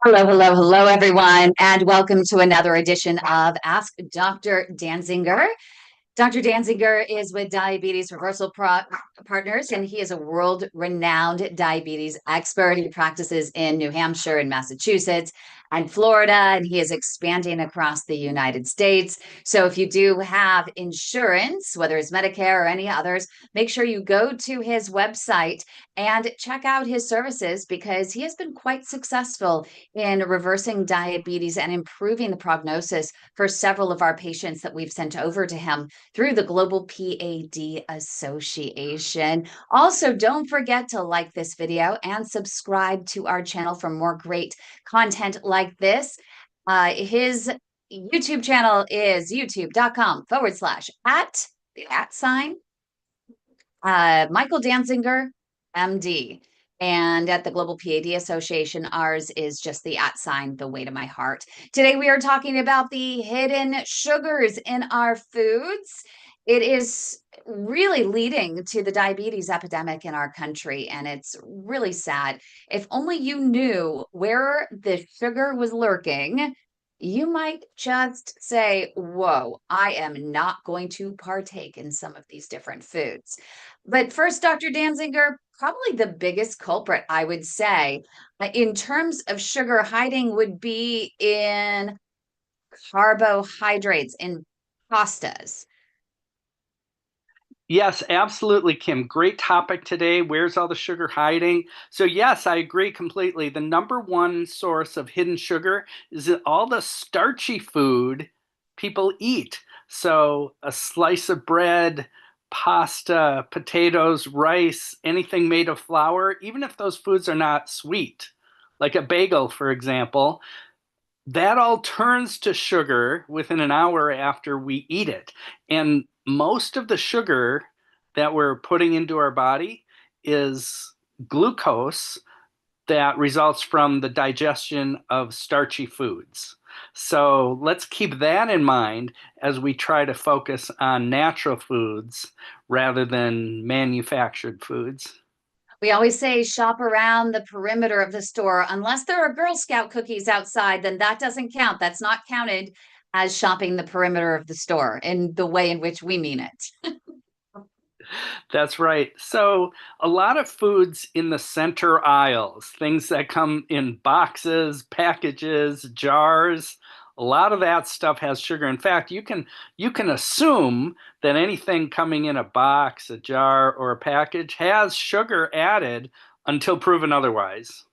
Hello, hello, hello, everyone, and welcome to another edition of Ask Dr. Dansinger. Dr. Dansinger is with Diabetes Reversal Partners, and he is a world renowned diabetes expert. He practices in New Hampshire and Massachusetts and Florida, and he is expanding across the United States. So, if you do have insurance, whether it's Medicare or any others, make sure you go to his website and check out his services because he has been quite successful in reversing diabetes and improving the prognosis for several of our patients that we've sent over to him through the Global PAD Association. Also, don't forget to like this video and subscribe to our channel for more great content like this. His YouTube channel is youtube.com/at the at sign Michael Dansinger, MD. And at the Global PAD Association, ours is just the at sign, the way to my heart. Today, we are talking about the hidden sugars in our foods. It is really leading to the diabetes epidemic in our country, and it's really sad. If only you knew where the sugar was lurking, you might just say, whoa, I am not going to partake in some of these different foods. But first, Dr. Danziger, probably the biggest culprit, I would say, in terms of sugar hiding would be in carbohydrates, in pastas. Yes, absolutely, Kim. Great topic today. Where's all the sugar hiding? So, yes, I agree completely. The number one source of hidden sugar is in all the starchy food people eat. So, a slice of bread, pasta, potatoes, rice, anything made of flour, even if those foods are not sweet, like a bagel, for example, that all turns to sugar within an hour after we eat it. And most of the sugar that we're putting into our body is glucose that results from the digestion of starchy foods. So let's keep that in mind as we try to focus on natural foods rather than manufactured foods. We always say shop around the perimeter of the store. Unless there are Girl Scout cookies outside, then that doesn't count. That's not counted as shopping the perimeter of the store in the way in which we mean it. That's right. So, a lot of foods in the center aisles, things that come in boxes, packages, jars, a lot of that stuff has sugar. In fact, you can assume that anything coming in a box, a jar, or a package has sugar added until proven otherwise.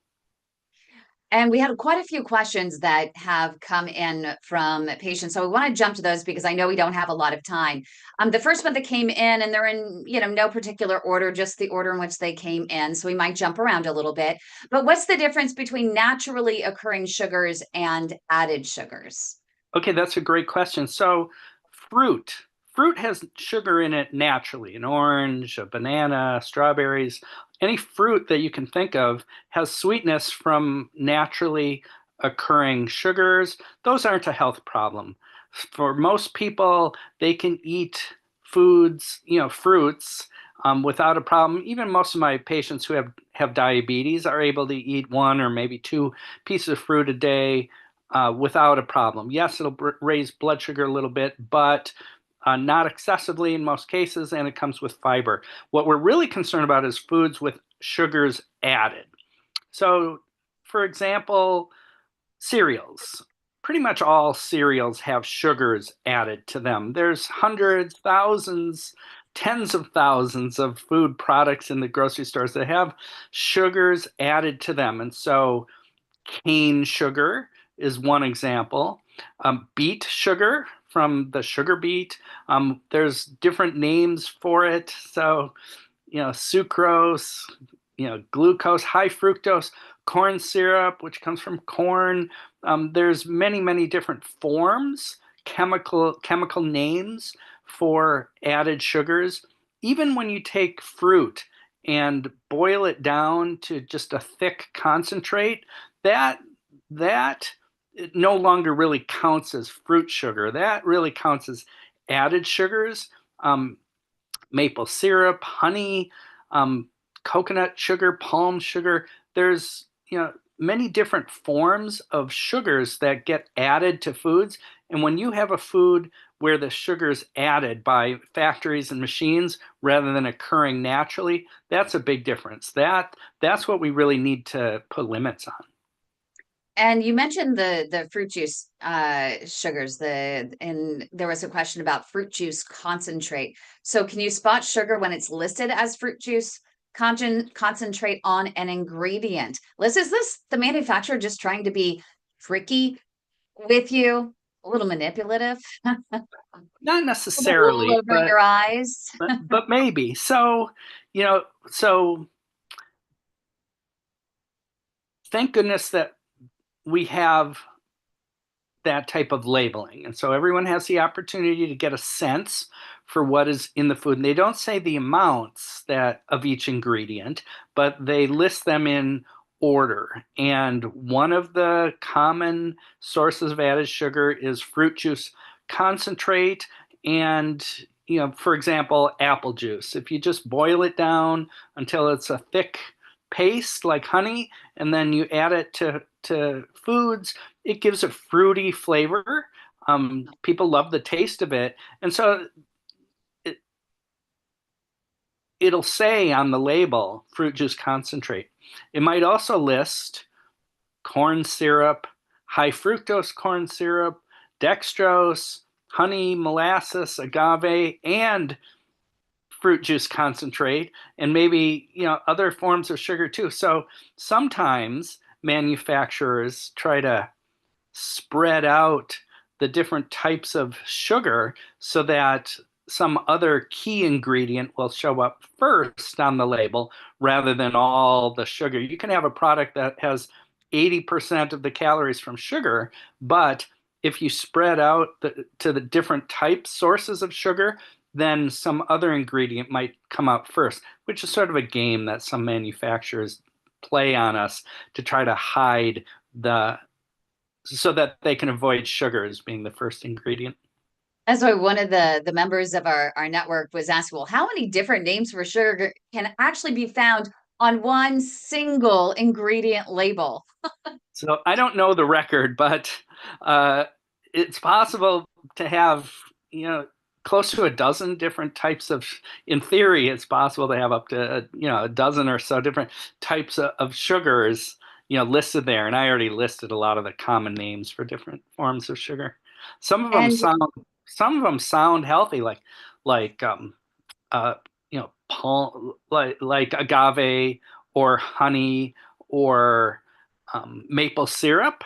And we had quite a few questions that have come in from patients. So we want to jump to those because I know we don't have a lot of time. The first one that came in, and they're in, no particular order, just the order in which they came in. So we might jump around a little bit. But what's the difference between naturally occurring sugars and added sugars? Okay, that's a great question. So, fruit. Fruit has sugar in it naturally. An orange, a banana, strawberries, any fruit that you can think of has sweetness from naturally occurring sugars. Those aren't a health problem. For most people, they can eat foods, fruits, without a problem. Even most of my patients who have diabetes are able to eat one or maybe two pieces of fruit a day without a problem. Yes, it'll raise blood sugar a little bit, but not excessively in most cases, and it comes with fiber. What we're really concerned about is foods with sugars added. So, for example, cereals. Pretty much all cereals have sugars added to them. There's hundreds, thousands, tens of thousands of food products in the grocery stores that have sugars added to them. And so, cane sugar is one example. Beet sugar from the sugar beet. There's different names for it. So, sucrose, glucose, high fructose, corn syrup, which comes from corn. There's many, many different forms, chemical names for added sugars. Even when you take fruit and boil it down to just a thick concentrate, that that it no longer really counts as fruit sugar. That really counts as added sugars. Um, Maple syrup, honey, um, coconut sugar, palm sugar. There's many different forms of sugars that get added to foods. And when you have a food where the sugar is added by factories and machines rather than occurring naturally, that's a big difference. That's what we really need to put limits on. And you mentioned the fruit juice sugars, and there was a question about fruit juice concentrate. So can you spot sugar when it's listed as fruit juice concentrate on an ingredient? Liz, is this the manufacturer just trying to be tricky with you? A little manipulative? Not Put the wool necessarily, over your eyes? but maybe. So thank goodness that we have that type of labeling. And so everyone has the opportunity to get a sense for what is in the food. And they don't say the amounts that of each ingredient, but they list them in order. And one of the common sources of added sugar is fruit juice concentrate and for example, apple juice. If you just boil it down until it's a thick paste like honey, and then you add it to foods, it gives a fruity flavor. People love the taste of it. And so it, it'll say on the label fruit juice concentrate. It might also list corn syrup, high fructose corn syrup, dextrose, honey, molasses, agave, and fruit juice concentrate, and maybe other forms of sugar too. So sometimes manufacturers try to spread out the different types of sugar so that some other key ingredient will show up first on the label rather than all the sugar. You can have a product that has 80% of the calories from sugar, but if you spread out to the different types sources of sugar, then some other ingredient might come out first, which is sort of a game that some manufacturers play on us to try to hide the so that they can avoid sugar as being the first ingredient. That's why one of the members of our network was asking, well, how many different names for sugar can actually be found on one single ingredient label? So I don't know the record, but uh, it's possible to have, close to a dozen different types of, in theory, it's possible to have up to, a dozen or so different types of sugars, listed there. And I already listed a lot of the common names for different forms of sugar. Some of them And sound, some of them sound healthy, like uh, palm, like agave or honey or maple syrup,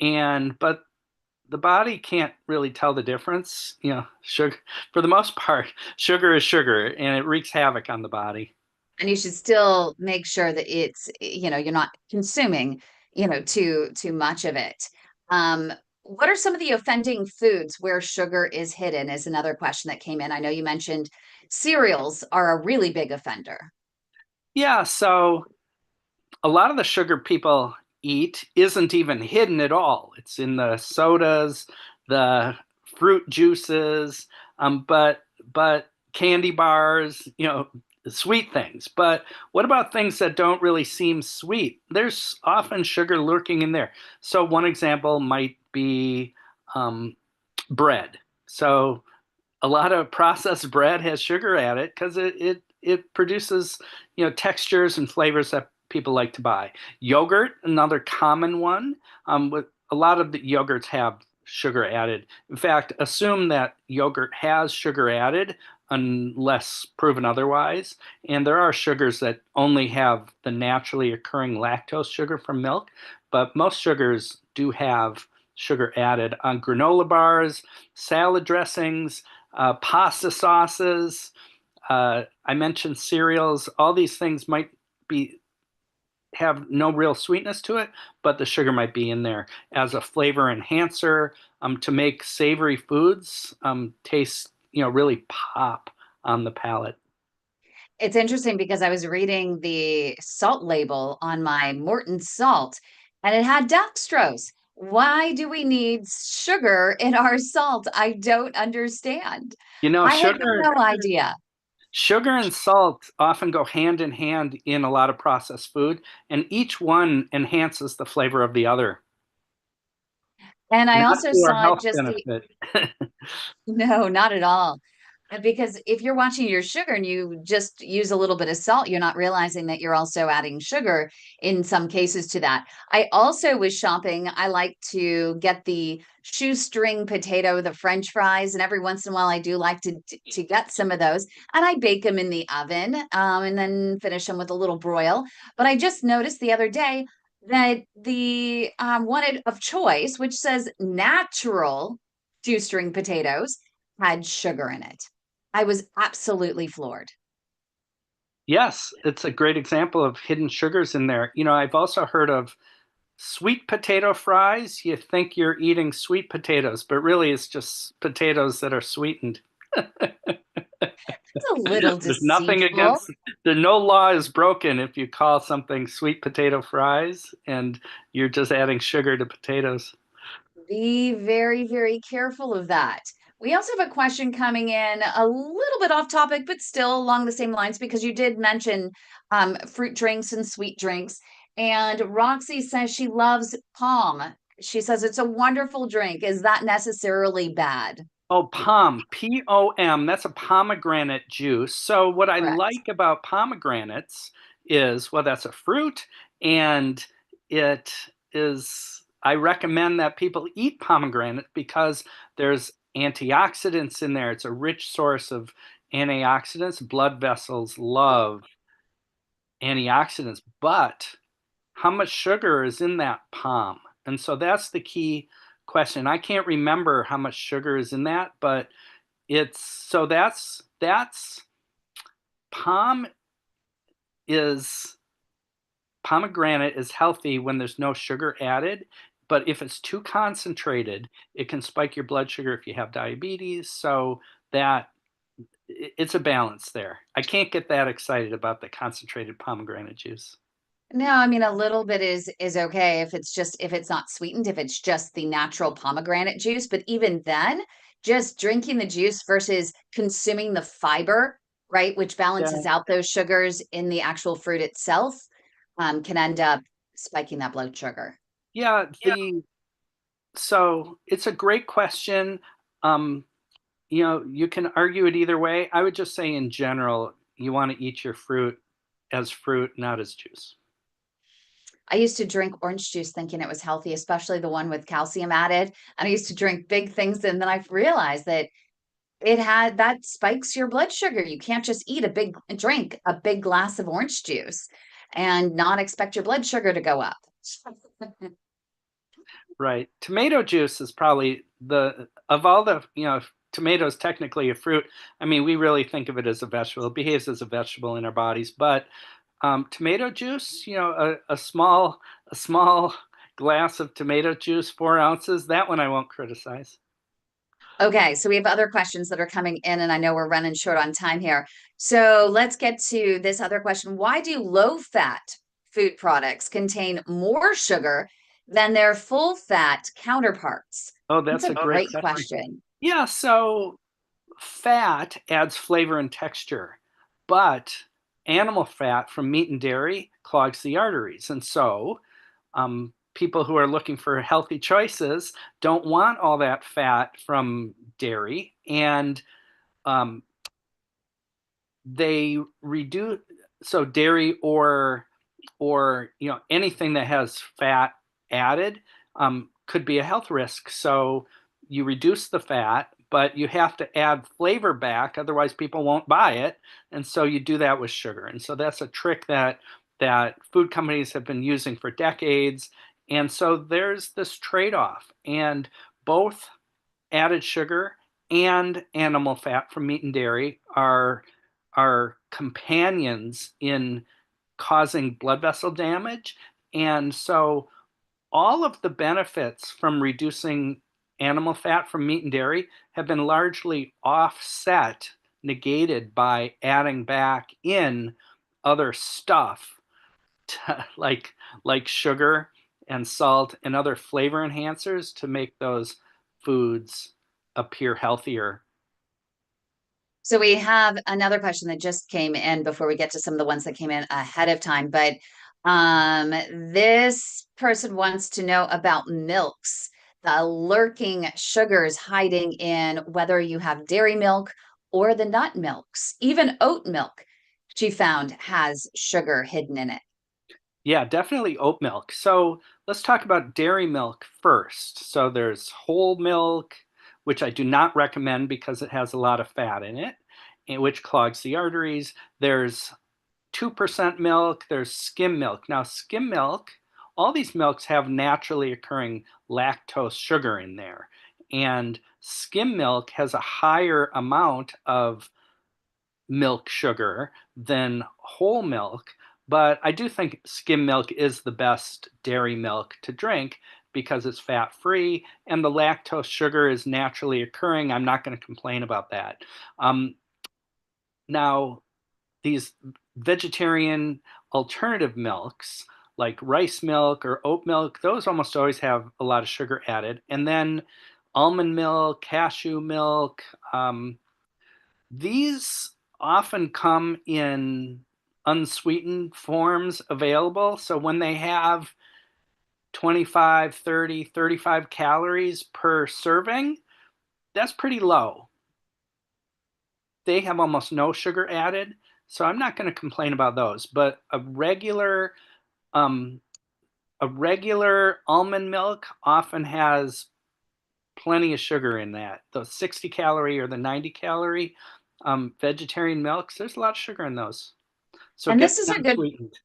and but the body can't really tell the difference. Sugar, for the most part, sugar is sugar, and it wreaks havoc on the body. you should still make sure that it's, you're not consuming, too much of it. Um, what are some of the offending foods where sugar is hidden is another question that came in. I know you mentioned cereals are a really big offender. Yeah, so a lot of the sugar people eat isn't even hidden at all. It's in the sodas, the fruit juices, but candy bars, sweet things. But what about things that don't really seem sweet? There's often sugar lurking in there. So one example might be um, bread. So a lot of processed bread has sugar at it because it produces textures and flavors that people like to buy. Yogurt, another common one. With a lot of the yogurts have sugar added. In fact, assume that yogurt has sugar added unless proven otherwise. And there are sugars that only have the naturally occurring lactose sugar from milk, but most sugars do have sugar added on granola bars, salad dressings, pasta sauces. I mentioned cereals. All these things might be have no real sweetness to it, but the sugar might be in there as a flavor enhancer to make savory foods taste, really pop on the palate. It's interesting because I was reading the salt label on my Morton salt and it had dextrose. Why do we need sugar in our salt? I don't understand. I had Sugar no idea. Sugar and salt often go hand in hand in a lot of processed food, and each one enhances the flavor of the other. And I Not also to our saw health just the benefit. no, not at all. Because if you're watching your sugar and you just use a little bit of salt, you're not realizing that you're also adding sugar in some cases to that. I also was shopping. I like to get the shoestring potato, the French fries, and every once in a while I do like to get some of those, and I bake them in the oven, and then finish them with a little broil. But I just noticed the other day that the one of choice, which says natural shoestring potatoes, had sugar in it. I was absolutely floored. Yes, it's a great example of hidden sugars in there. I've also heard of sweet potato fries. You think you're eating sweet potatoes, but really it's just potatoes that are sweetened. It's a little There's nothing deceitful. against, no law is broken if you call something sweet potato fries and you're just adding sugar to potatoes. Be very, very careful of that. We also have a question coming in a little bit off topic, but still along the same lines because you did mention fruit drinks and sweet drinks. And Roxy says she loves palm. She says it's a wonderful drink. Is that necessarily bad? Oh, P-O-M, that's a pomegranate juice. So what I Correct. like about pomegranates is, well, that's a fruit, and it I recommend that people eat pomegranate because there's antioxidants in there. It's a rich source of antioxidants. Blood vessels love antioxidants, but how much sugar is in that palm? And so that's the key question. I can't remember how much sugar is in that, but that's palm is pomegranate is healthy when there's no sugar added, but if it's too concentrated, it can spike your blood sugar if you have diabetes. So that it's a balance there. I can't get that excited about the concentrated pomegranate juice. No, I mean a little bit is okay if it's not sweetened, if it's just the natural pomegranate juice, but even then, just drinking the juice versus consuming the fiber, right, which balances Yeah. out those sugars in the actual fruit itself, can end up spiking that blood sugar. Yeah, the so it's a great question. Um, you can argue it either way. I would just say in general, you want to eat your fruit as fruit, not as juice. I used to drink orange juice thinking it was healthy, especially the one with calcium added. And I used to drink big things, and then I realized that it had that spikes your blood sugar. You can't just eat drink a big glass of orange juice and not expect your blood sugar to go up. Right. Tomato juice is probably the of all the, tomatoes technically a fruit. I mean, we really think of it as a vegetable. It behaves as a vegetable in our bodies, but tomato juice, a small glass of tomato juice, 4 ounces, that one I won't criticize. Okay, so we have other questions that are coming in, and I know we're running short on time here. So let's get to this other question. Why do low fat food products contain more sugar than their full fat counterparts? Oh, That's that's a a great great question. question. Yeah, so fat adds flavor and texture, but animal fat from meat and dairy clogs the arteries. And so people who are looking for healthy choices don't want all that fat from dairy, and um, they reduce, so dairy or anything that has fat added could be a health risk. So you reduce the fat, but you have to add flavor back, otherwise people won't buy it. And so you do that with sugar. And so that's a trick that food companies have been using for decades. And so there's this trade-off, and both added sugar and animal fat from meat and dairy are companions in causing blood vessel damage. And so all of the benefits from reducing animal fat from meat and dairy have been largely offset, negated by adding back in other stuff like sugar and salt and other flavor enhancers to make those foods appear healthier. So we have another question that just came in before we get to some of the ones that came in ahead of time. But this person wants to know about milks, the lurking sugars hiding in whether you have dairy milk or the nut milks. Even oat milk, she found, has sugar hidden in it. Yeah, definitely oat milk. So let's talk about dairy milk first. So there's whole milk, which I do not recommend because it has a lot of fat in it, and which clogs the arteries. There's 2% milk, there's skim milk. Now, skim milk, all these milks have naturally occurring lactose sugar in there. And skim milk has a higher amount of milk sugar than whole milk. But I do think skim milk is the best dairy milk to drink because it's fat free and the lactose sugar is naturally occurring. I'm not going to complain about that. Um, Now, these vegetarian alternative milks like rice milk or oat milk, those almost always have a lot of sugar added. And then almond milk, cashew milk, these often come in unsweetened forms available. So when they have 25, 30, 35 calories per serving, that's pretty low. They have almost no sugar added. So I'm not going to complain about those. But um, a regular almond milk often has plenty of sugar in that. The 60 calorie or the 90 calorie vegetarian milks, there's a lot of sugar in those. So And get them sweetened.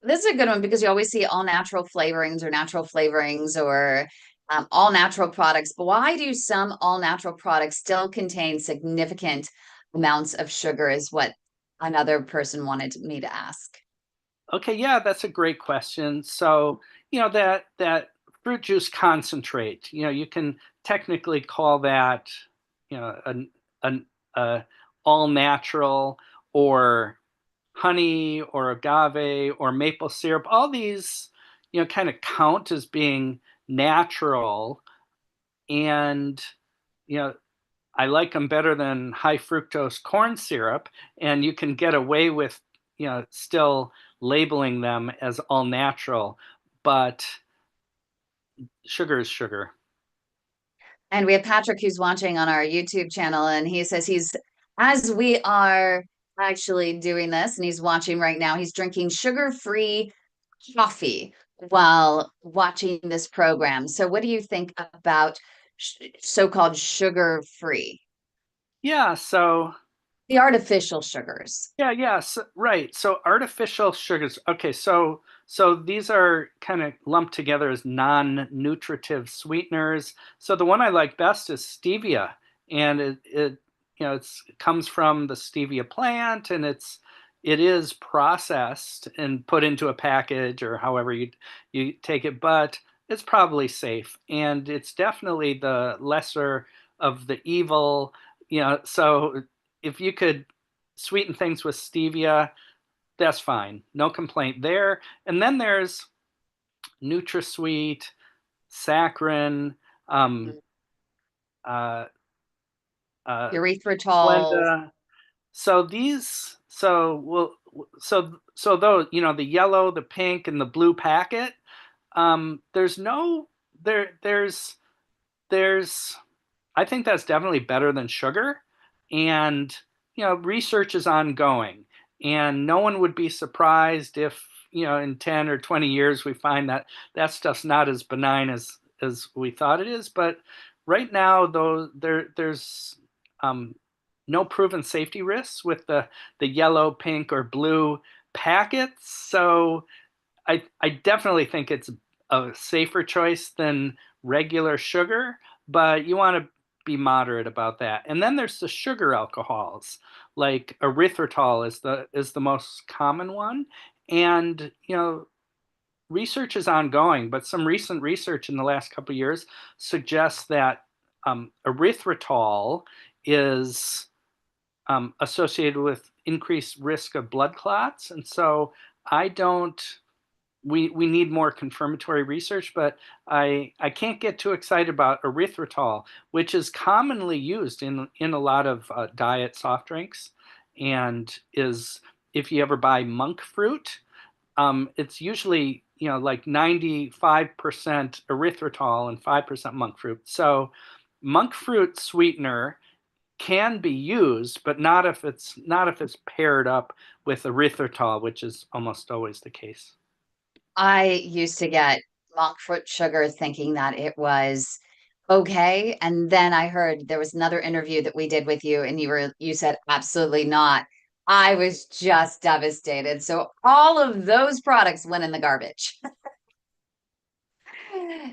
this is a good one because you always see all natural flavorings or all natural products. But why do some all natural products still contain significant amounts of sugar? Is what another person wanted me to ask. Okay, yeah, that's a great question. So, that fruit juice concentrate, you can technically call that, an all natural or honey or agave or maple syrup. All these, kind of count as being natural, and you know I like them better than high fructose corn syrup, and you can get away with, still labeling them as all natural, but sugar is sugar. And we have Patrick who's watching on our YouTube channel, and he says as we are actually doing this, and he's watching right now, he's drinking sugar-free coffee while watching this program. So, what do you think about so-called sugar-free, Yeah, so the artificial sugars? yeah, so, right. So artificial sugars. Okay, so these are kind of lumped together as non-nutritive sweeteners. So the one I like best is stevia, and it comes from the stevia plant, and it is processed and put into a package or however you take it, but it's probably safe, and it's definitely the lesser of the evil. So if you could sweeten things with stevia, that's fine. No complaint there. And then there's NutraSweet, saccharin, um, uh, uh, Erythritol. Splenda. So these, so well, so those, the yellow, the pink, and the blue packet. There's no there. There's I think that's definitely better than sugar. And, research is ongoing. And no one would be surprised if, in 10 or 20 years we find that that stuff's not as benign as we thought it is. But right now, though, there's um, no proven safety risks with the yellow, pink, or blue packets. So I definitely think it's a safer choice than regular sugar, but you want to be moderate about that. And then there's the sugar alcohols, like erythritol is the most common one, and research is ongoing, but some recent research in the last couple of years suggests that erythritol is associated with increased risk of blood clots, and so I don't we need more confirmatory research, but I can't get too excited about erythritol, which is commonly used in a lot of diet soft drinks, and is if you ever buy monk fruit, it's usually like 95% erythritol and 5% monk fruit. So monk fruit sweetener can be used, but not if it's paired up with erythritol, which is almost always the case. I used to get monk fruit sugar thinking that it was okay. And then I heard there was another interview that we did with you, and you said absolutely not. I was just devastated. So all of those products went in the garbage.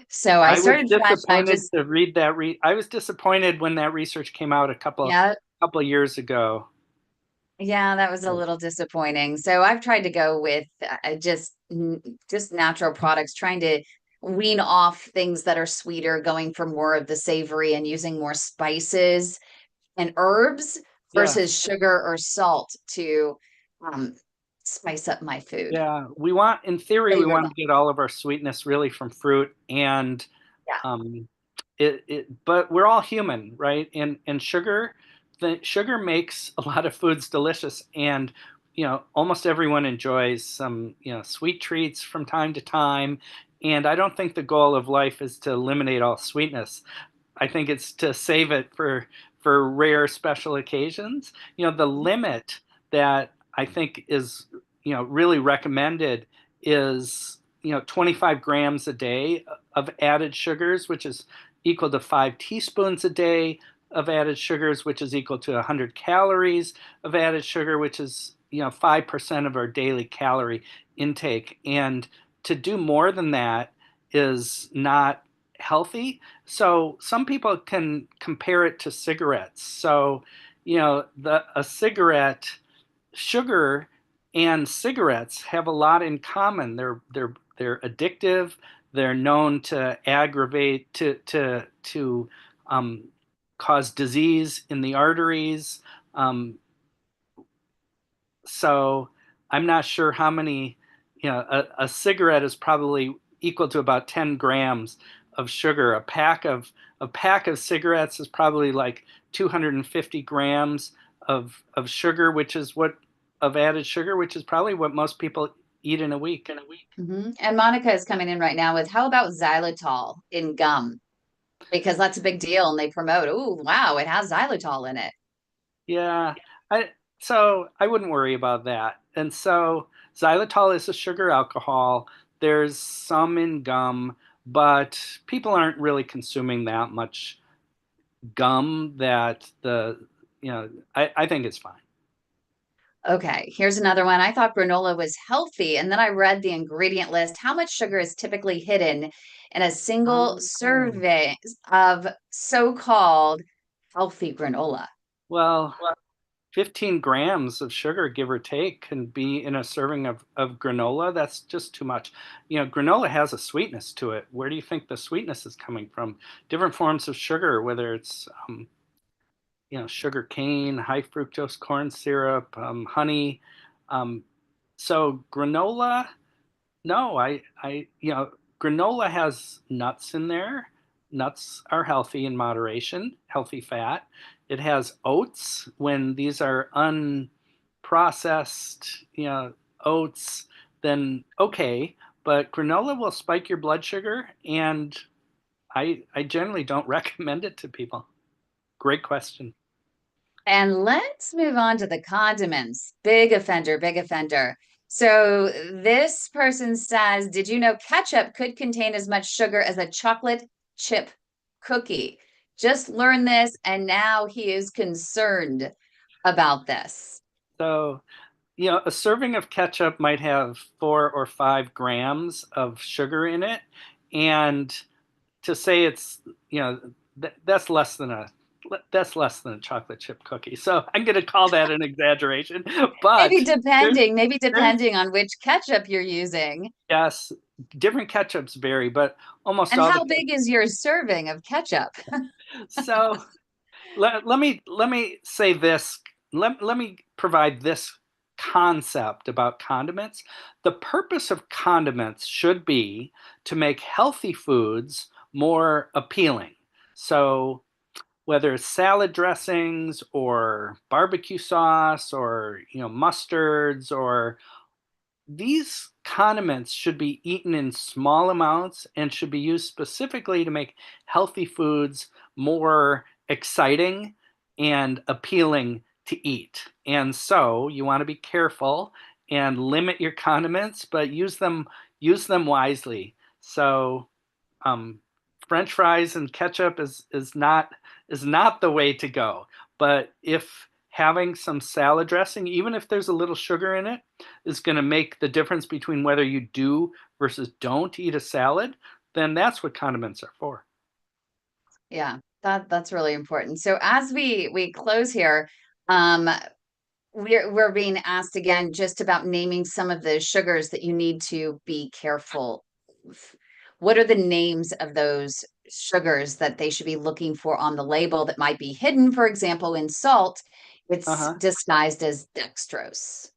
So I I was started I disappointed just to read that. I was disappointed when that research came out a couple yeah, couple years ago. yeah, that was a little disappointing. So I've tried to go with just natural products, trying to wean off things that are sweeter, going for more of the savory and using more spices and herbs Yes. versus sugar or salt to um, spice up my food. Yeah, in theory, we Flavor want them. to get all of our sweetness really from fruit, and Yeah. um, but we're all human, right? And the sugar makes a lot of foods delicious, and almost everyone enjoys some sweet treats from time to time. And I don't think the goal of life is to eliminate all sweetness. I think it's to save it for rare special occasions. The limit that I think is really recommended is 25 grams a day of added sugars, which is equal to 5 teaspoons a day of added sugars, which is equal to 100 calories of added sugar, which is 5% of our daily calorie intake. And to do more than that is not healthy. So some people can compare it to cigarettes. So, the a cigarette sugar and cigarettes have a lot in common. They're addictive. They're known to aggravate to cause disease in the arteries. Um, so I'm not sure how many, a cigarette is probably equal to about 10 grams of sugar. A pack of cigarettes is probably like 250 grams of sugar, which is what of added sugar, which is probably what most people eat in a week. And Monica is coming in right now with how about xylitol in gum? Because that's a big deal and they promote, oh, wow, it has xylitol in it. Yeah, I so I wouldn't worry about that. And so xylitol is a sugar alcohol. There's some in gum, but people aren't really consuming that much gum that I think it's fine. Okay, here's another one. I thought granola was healthy, and then I read the ingredient list. How much sugar is typically hidden in a single Oh. serving of so-called healthy granola? Well, 15 grams of sugar, give or take, can be in a serving of granola. That's just too much. Granola has a sweetness to it. Where do you think the sweetness is coming from? Different forms of sugar, whether it's sugar cane, high fructose corn syrup, honey. Um, so granola, no, granola has nuts in there. Nuts are healthy in moderation, healthy fat. It has oats when these are unprocessed, oats, then okay. But granola will spike your blood sugar, and I generally don't recommend it to people. Great question. And let's move on to the condiments. Big offender, big offender. So this person says, did you know ketchup could contain as much sugar as a chocolate chip cookie? Just learned this, and now he is concerned about this. So a serving of ketchup might have 4 or 5 grams of sugar in it, and to say it's that's less than a chocolate chip cookie. So I'm going to call that an exaggeration. But there's Maybe there's depending on which ketchup you're using. yes, different ketchups vary, but almost And all the how big is your serving of ketchup? so let me say this. Let me provide this concept about condiments. The purpose of condiments should be to make healthy foods more appealing. So whether it's salad dressings or barbecue sauce or mustards, or these condiments should be eaten in small amounts and should be used specifically to make healthy foods more exciting and appealing to eat. And so you want to be careful and limit your condiments, but use them wisely. So um, French fries and ketchup is not the way to go. But if having some salad dressing, even if there's a little sugar in it, is going to make the difference between whether you do versus don't eat a salad, then that's what condiments are for. Yeah, that's really important. So as we close here, um, we're being asked again just about naming some of the sugars that you need to be careful of. What are the names of those sugars that they should be looking for on the label that might be hidden? For example, in salt, it's Uh-huh. disguised as dextrose.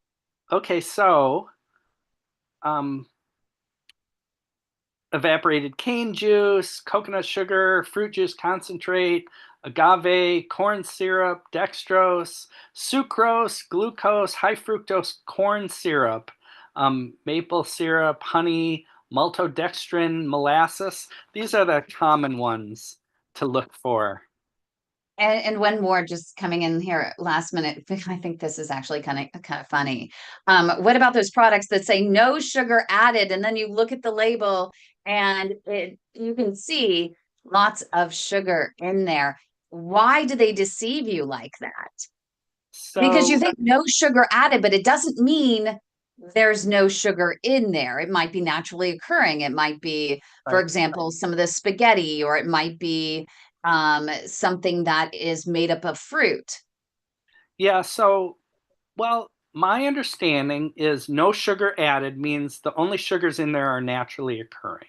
Okay, so um, evaporated cane juice, coconut sugar, fruit juice concentrate, agave, corn syrup, dextrose, sucrose, glucose, high fructose corn syrup, maple syrup, honey, maltodextrin, molasses. These are the common ones to look for. And one more just coming in here last minute. I think this is actually kind of funny. What about those products that say no sugar added, and then you look at the label and you can see lots of sugar in there? Why do they deceive you like that? Because you So, think no sugar added, but it doesn't mean there's no sugar in there. It might be naturally occurring. It might be, for right. example, some of the spaghetti, or it might be something that is made up of fruit. Yeah, so, well, my understanding is no sugar added means the only sugars in there are naturally occurring.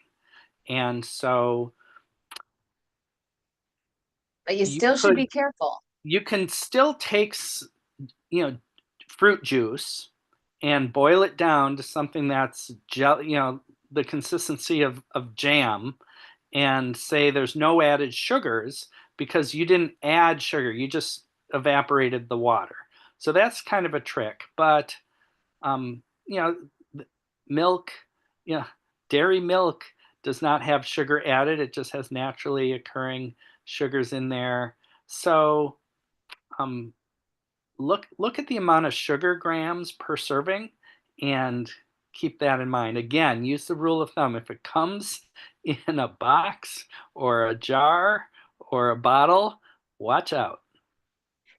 And so But you you still should could be careful. you can still take you know fruit juice and boil it down to something that's the consistency of jam, and say there's no added sugars because you didn't add sugar, you just evaporated the water. So that's kind of a trick. But um, you know milk, you know dairy milk does not have sugar added, it just has naturally occurring sugars in there. So um, look at the amount of sugar grams per serving and keep that in mind. Again, use the rule of thumb. If it comes in a box or a jar or a bottle, watch out.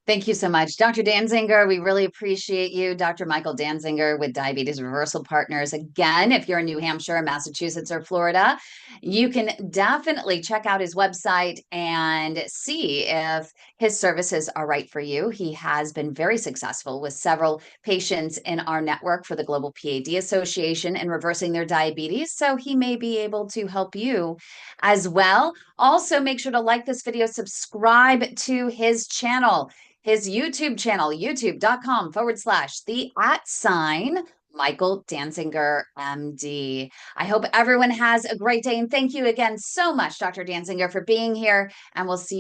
Thank you so much, Dr. Dansinger. We really appreciate you, Dr. Michael Dansinger with Diabetes Reversal Partners. Again, if you're in New Hampshire, Massachusetts, or Florida, you can definitely check out his website and see if his services are right for you. He has been very successful with several patients in our network for the Global PAD Association in reversing their diabetes, so he may be able to help you as well. Also, make sure to like this video, subscribe to his channel, his YouTube channel, youtube.com/the Michael Dansinger, MD. I hope everyone has a great day. And thank you again so much, Dr. Dansinger, for being here. And we'll see you.